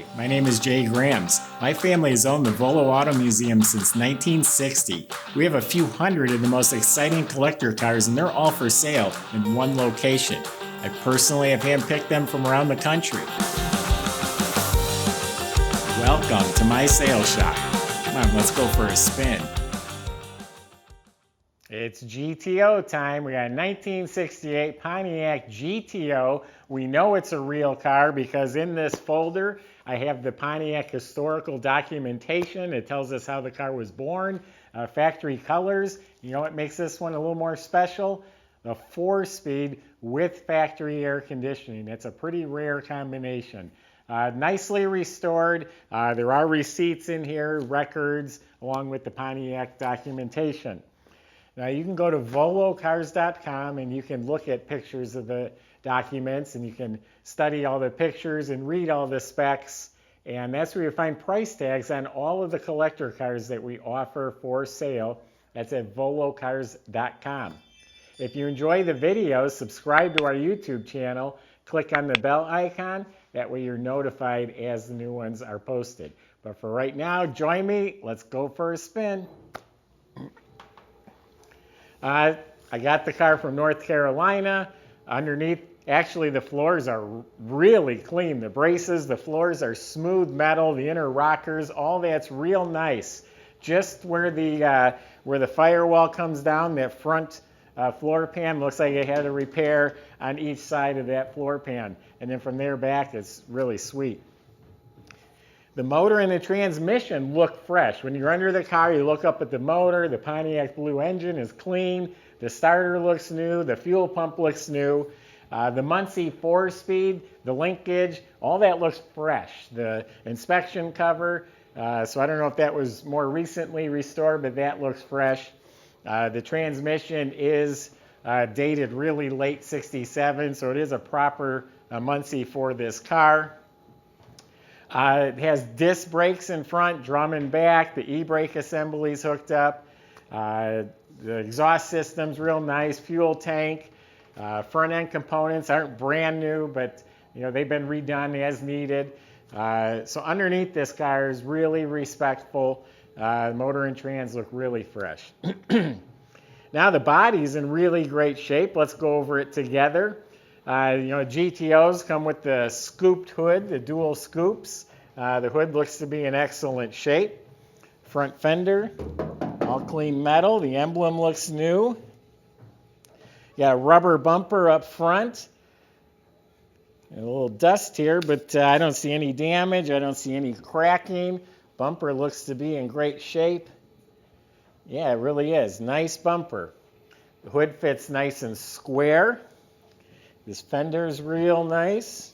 Hi, my name is Jay Grams. My family has owned the Volo Auto Museum since 1960. We have a few hundred of the most exciting collector cars, and they're all for sale in one location. I personally have handpicked them from around the country. Welcome to my sales shop. Come on, let's go for a spin. It's GTO time. We got a 1968 Pontiac GTO. We know it's a real car because in this folder I have the Pontiac Historical documentation. It tells us how the car was born, factory colors. You know what makes this one a little more special? The 4-speed with factory air conditioning. It's a pretty rare combination. Nicely restored. There are receipts in here, records, along with the Pontiac documentation. Now you can go to volocars.com and you can look at pictures of the documents and you can study all the pictures and read all the specs. And that's where you find price tags on all of the collector cars that we offer for sale. That's at volocars.com. If you enjoy the videos, subscribe to our YouTube channel. Click on the bell icon. That way you're notified as the new ones are posted. But for right now, join me. Let's go for a spin. I got the car from North Carolina. Underneath, actually the floors are really clean. The braces, the floors are smooth metal, the inner rockers, all that's real nice. Just where the firewall comes down, that front floor pan looks like it had a repair on each side of that floor pan. And then from there back, it's really sweet. The motor and the transmission look fresh. When you're under the car, you look up at the motor. The Pontiac Blue engine is clean. The starter looks new. The fuel pump looks new. The Muncie 4-speed, the linkage, all that looks fresh. The inspection cover, so I don't know if that was more recently restored, but that looks fresh. The transmission is dated really late 67, so it is a proper Muncie for this car. It has disc brakes in front, drum and back. The e-brake assembly is hooked up. The exhaust system's real nice. Fuel tank. Front end components aren't brand new, but you know they've been redone as needed. So underneath this car is really respectful. Motor and trans look really fresh. Now the body's in really great shape. Let's go over it together. GTOs come with the scooped hood, the dual scoops. The hood looks to be in excellent shape. Front fender, all clean metal. The emblem looks new. Got a rubber bumper up front. A little dust here, but I don't see any damage. I don't see any cracking. Bumper looks to be in great shape. Yeah, it really is. Nice bumper. The hood fits nice and square. This fender is real nice.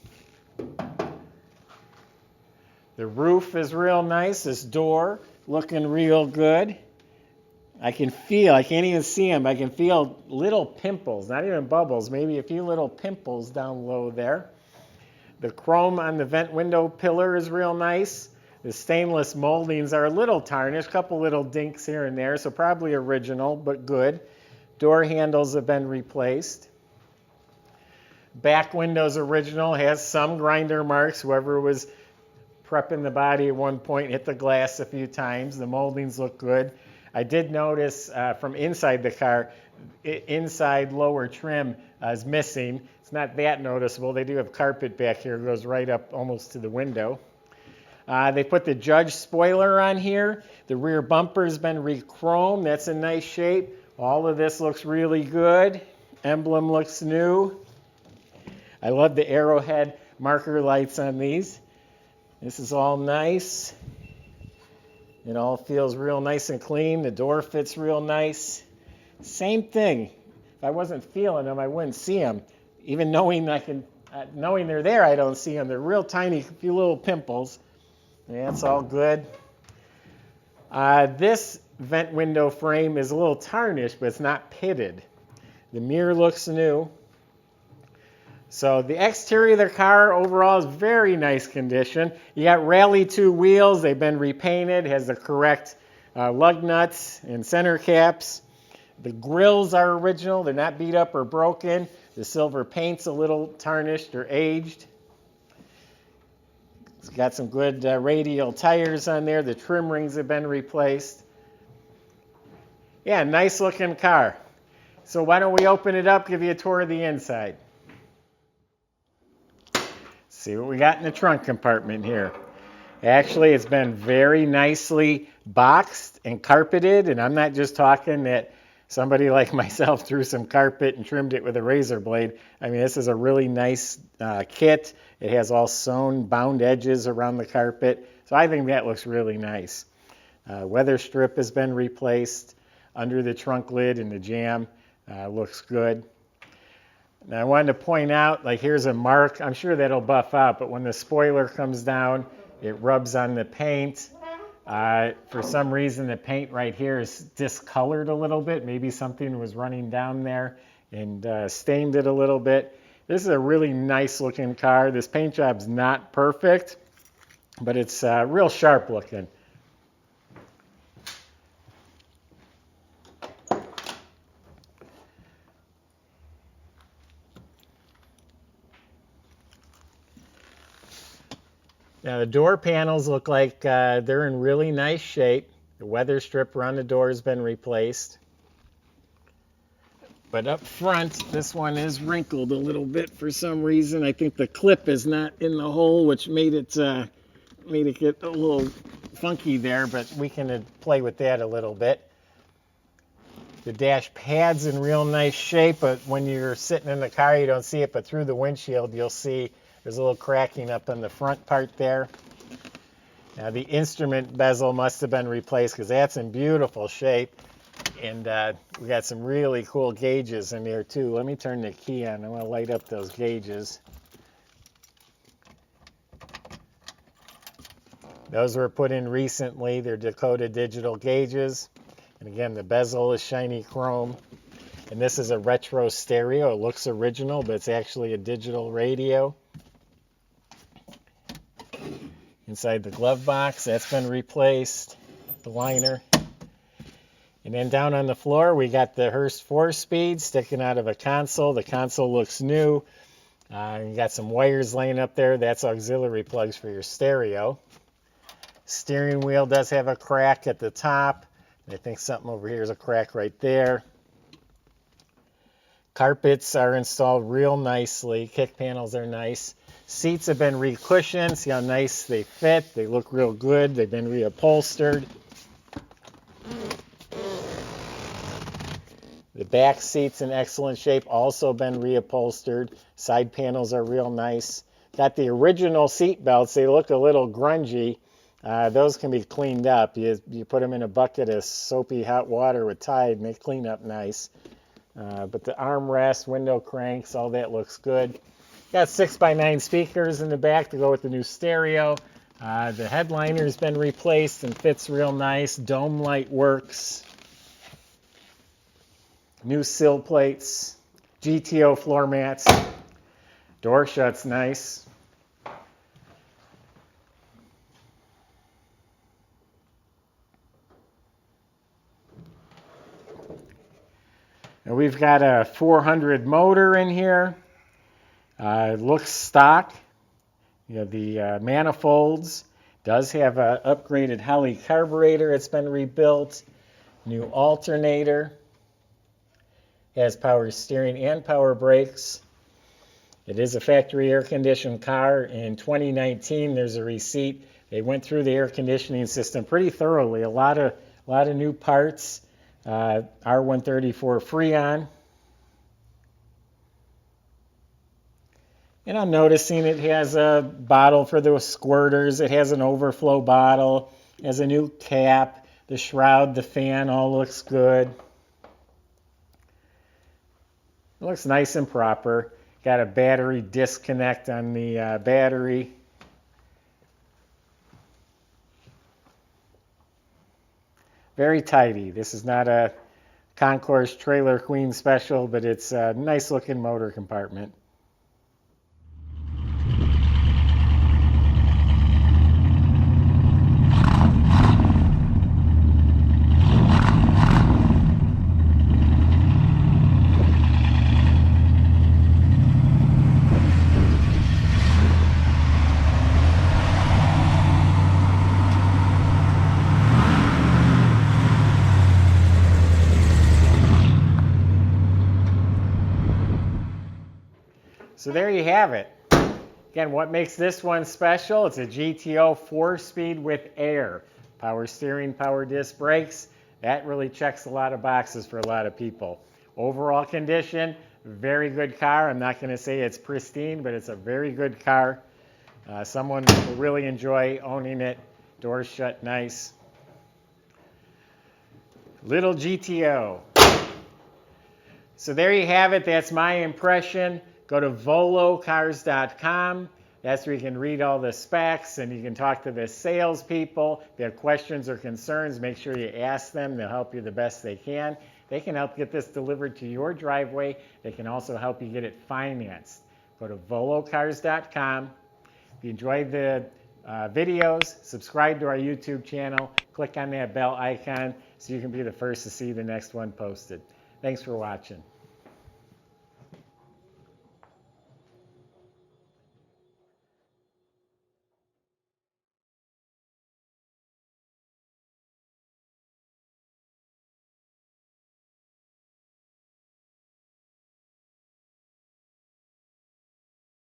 The roof is real nice. This door looking real good. I can't even see them, I can feel little pimples, not even bubbles, maybe a few little pimples down low there. The chrome on the vent window pillar is real nice. The stainless moldings are a little tarnished, a couple little dinks here and there, so probably original, but good. Door handles have been replaced. Back window's original, has some grinder marks. Whoever was prepping the body at one point hit the glass a few times. The moldings look good. I did notice from inside the car, inside lower trim is missing. It's not that noticeable. They do have carpet back here. It goes right up almost to the window. They put the Judge spoiler on here. The rear bumper's been rechromed. That's in nice shape. All of this looks really good. Emblem looks new. I love the arrowhead marker lights on these. This is all nice. It all feels real nice and clean. The door fits real nice. Same thing. If I wasn't feeling them, I wouldn't see them. Even knowing they're there, I don't see them. They're real tiny, few little pimples. Yeah, it's all good. This vent window frame is a little tarnished, but it's not pitted. The mirror looks new. So the exterior of the car overall is very nice condition. You got Rally 2 wheels. They've been repainted. Has the correct lug nuts and center caps. The grills are original. They're not beat up or broken. The silver paint's a little tarnished or aged. Let's got some good radial tires on there. The trim rings have been replaced. Yeah, nice looking car. So why don't we open it up, give you a tour of the inside. See what we got in the trunk compartment here. Actually, it's been very nicely boxed and carpeted, and I'm not just talking that somebody like myself threw some carpet and trimmed it with a razor blade. I mean, this is a really nice kit. It has all sewn, bound edges around the carpet, so I think that looks really nice. Weather strip has been replaced under the trunk lid and the jamb. Looks good. Now I wanted to point out, like here's a mark. I'm sure that'll buff out, but when the spoiler comes down, it rubs on the paint. For some reason, the paint right here is discolored a little bit. Maybe something was running down there and stained it a little bit. This is a really nice looking car. This paint job's not perfect, but it's real sharp looking. Now the door panels look like they're in really nice shape. The weather strip around the door has been replaced. But up front, this one is wrinkled a little bit for some reason. I think the clip is not in the hole, which made it get a little funky there, but we can play with that a little bit. The dash pad's in real nice shape, but when you're sitting in the car, you don't see it, but through the windshield, you'll see there's a little cracking up on the front part there. Now the instrument bezel must have been replaced because that's in beautiful shape. And we got some really cool gauges in there too. Let me turn the key on. I want to light up those gauges. Those were put in recently. They're Dakota digital gauges. And again, the bezel is shiny chrome. And this is a retro stereo. It looks original, but it's actually a digital radio. Inside the glove box, that's been replaced, the liner. And then down on the floor, we got the Hurst 4-speed sticking out of a console. The console looks new. You got some wires laying up there. That's auxiliary plugs for your stereo. Steering wheel does have a crack at the top. I think something over here is a crack right there. Carpets are installed real nicely. Kick panels are nice. Seats have been recushioned. See how nice they fit. They look real good. They've been reupholstered. The back seat's in excellent shape. Also been reupholstered. Side panels are real nice. Got the original seat belts. They look a little grungy. Those can be cleaned up. You put them in a bucket of soapy hot water with Tide and they clean up nice. But the armrest, window cranks, all that looks good. Got 6x9 speakers in the back to go with the new stereo. The headliner's been replaced and fits real nice. Dome light works. New sill plates. GTO floor mats. Door shuts nice. And we've got a 400 motor in here. It looks stock. You have the manifolds. Does have an upgraded Holley carburetor. It's been rebuilt. New alternator. Has power steering and power brakes. It is a factory air-conditioned car. In 2019, there's a receipt. They went through the air conditioning system pretty thoroughly. A lot of new parts. R134 Freon. And I'm noticing it has a bottle for the squirters. It has an overflow bottle. It has a new cap. The shroud, the fan, all looks good. It looks nice and proper. Got a battery disconnect on the battery. Very tidy. This is not a Concourse Trailer Queen special, but it's a nice looking motor compartment. So there you have it. Again, what makes this one special? It's a GTO 4-speed with air. Power steering, power disc brakes. That really checks a lot of boxes for a lot of people. Overall condition, very good car. I'm not going to say it's pristine, but it's a very good car. Someone will really enjoy owning it. Doors shut nice. Little GTO. So there you have it. That's my impression. Go to volocars.com. That's where you can read all the specs and you can talk to the salespeople. If you have questions or concerns, make sure you ask them. They'll help you the best they can. They can help get this delivered to your driveway. They can also help you get it financed. Go to volocars.com. If you enjoyed the videos, subscribe to our YouTube channel. Click on that bell icon so you can be the first to see the next one posted. Thanks for watching.